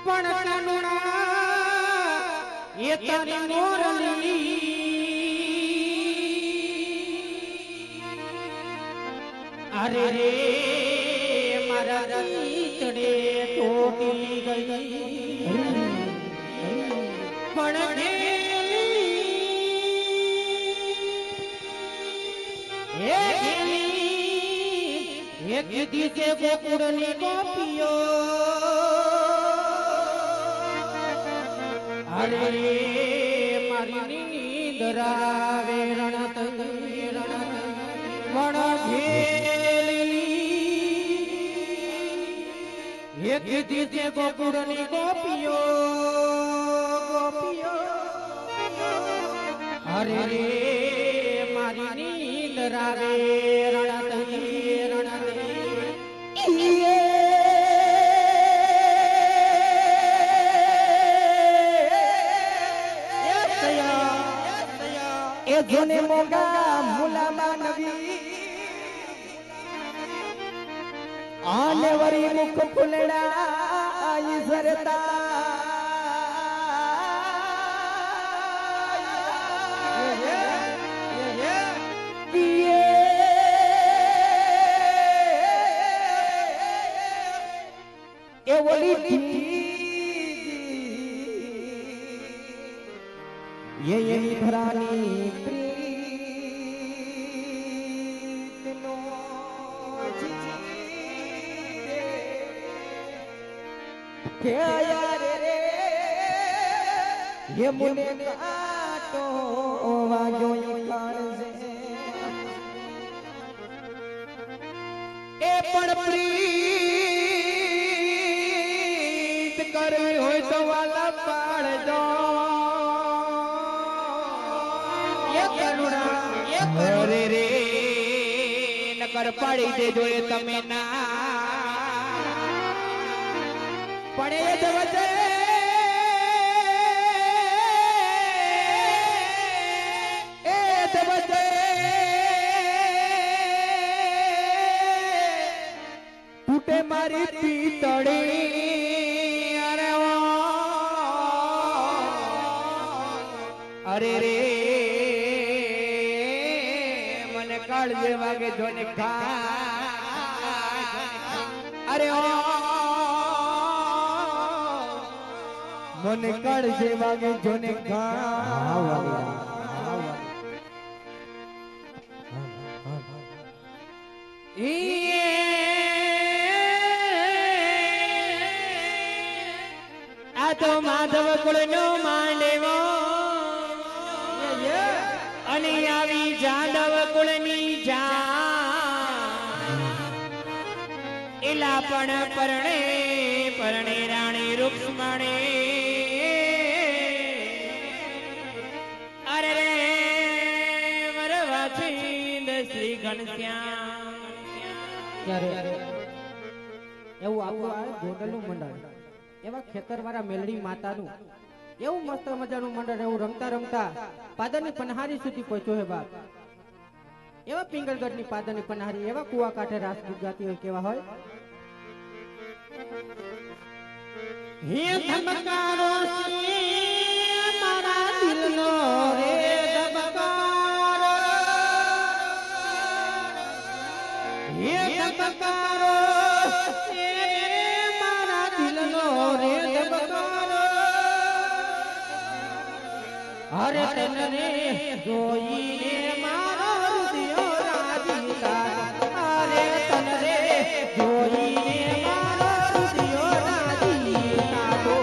પણ કાનુડા એ તારી મોરલી અરે રે મારા ચડે તોટી ગઈ પણ એક દિવસે ગોકુળની ગોપીઓ અરે મારી નિંદરા રણત એક દિવસે ગોકુળની ગોપીઓ અરે રે મારી નિંદરા રણત એ જોને મોગા મુલામાં નવી આને વરી મુખ ફૂલડા આઈ સરતા એ વળી ये धरानी प्रीत नो के यार रे ये मुने काटो वाजो कान से ए पण प्रीत करवी होय तो वाला पाड़जो અરે રે નકર પાડી દેજો એ તમે ના પડે જ વજે એ દવજે તૂટે મારી પીતળી અરે અરે રે કાળજે વાગે જોને અરે મને કાળજે વાગે જોને આ તો માધવ કુળનો માંડેવો અને આવી જાદવ કુળની એલા પણ પરણે રાણી રૂક્ષ્મણી અરે રે મરવા છીંદ શ્રી ઘનશ્યામ એવું આવું આ ગોંડલનું મંડળ એવા ખેતરવાળા મેલડી માતાનું એવું મસ્ત મજાનું મંડળ એવું રમતા રમતા પાદરની પનહારી સુધી પહોંચ્યો હે બાપ એવા પિંગળગઢની પાદરની પનહારી એવા કુવા કાંઠે રાસ ગુજરાતી હોય કેવા હોય હે ધબકારો મારા દિલનો રે ધબકારો હે ધબકારો મારા દિલનો રે ધબકારો અરે તને જોઈને મારો હૃદય રાજી થાય અરે તને જોઈને મારો હૃદય રાજી થાય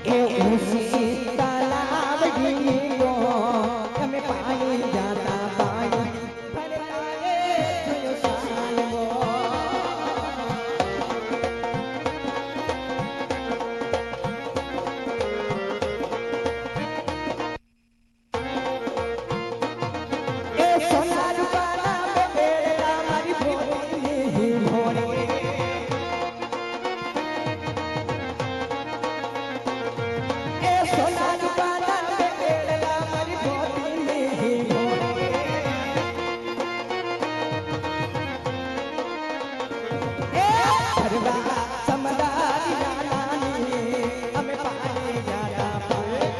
એ ઉસી તલાવ ગીતો અમે પાણી જાતા પાણી ફરતા રે જોયો સાલવો એ સોના રૂપાના બેડા મારી ભોળી ભોળી એ સોના રૂપાના બેડા મારી ભોળી ભોળી એ ફરવા સમદારી નાની અમે પાણી જાતા પાણી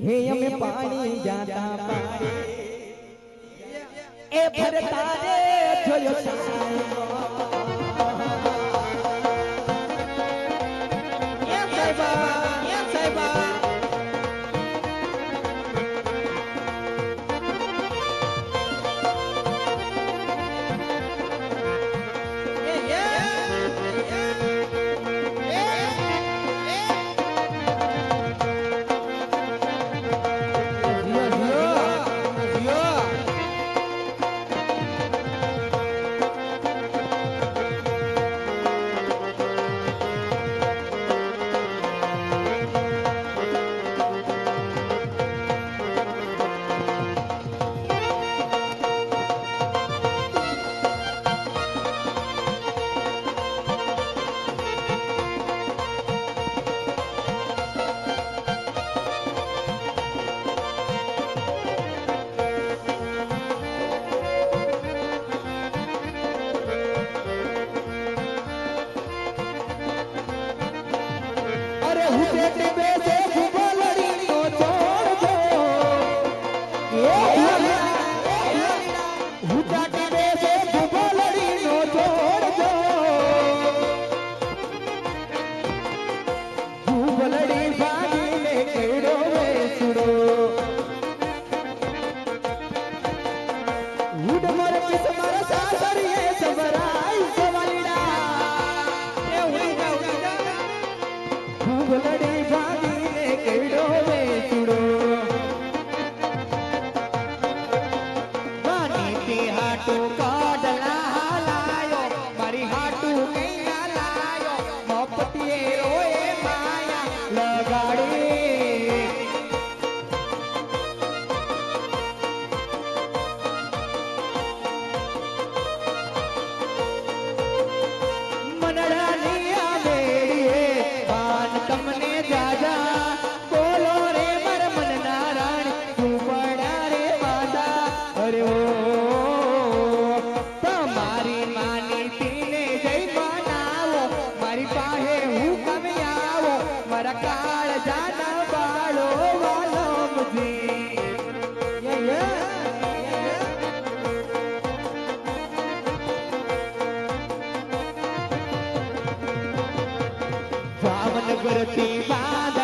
હે અમે પાણી જાતા પાણી એ ફરતા રે જોયો સાહેબ અરે હું પેટે બેસે ફૂબલડી નો છોડજો હું ચાટી બેસે ફૂબલડી નો છોડજો ફૂબલડી ભાગીને કેડો વેસડો ઉડ મર કિસ મર સાસરીએ સબરાઈ સવાલીડા એ ઉડી જા ફૂલડી ભાગીને કેડો વેસડો માનીતી હાટુ કાડલા લાયો મારી હાટુ કૈયા લાયો મોપતીએ રોએ માયા લગાડી મનડાની આ બેડીએ બાન તમને જાજા બોલો રે મર મન નારાયણ તું પડ્યા રે માતા અરે ઓ તમારી માની તીને જય બનાવો મારી પાસે હું કમે આવો મારા કાળ જાના બાળો વાલમજી ભાવનગર થી બાદ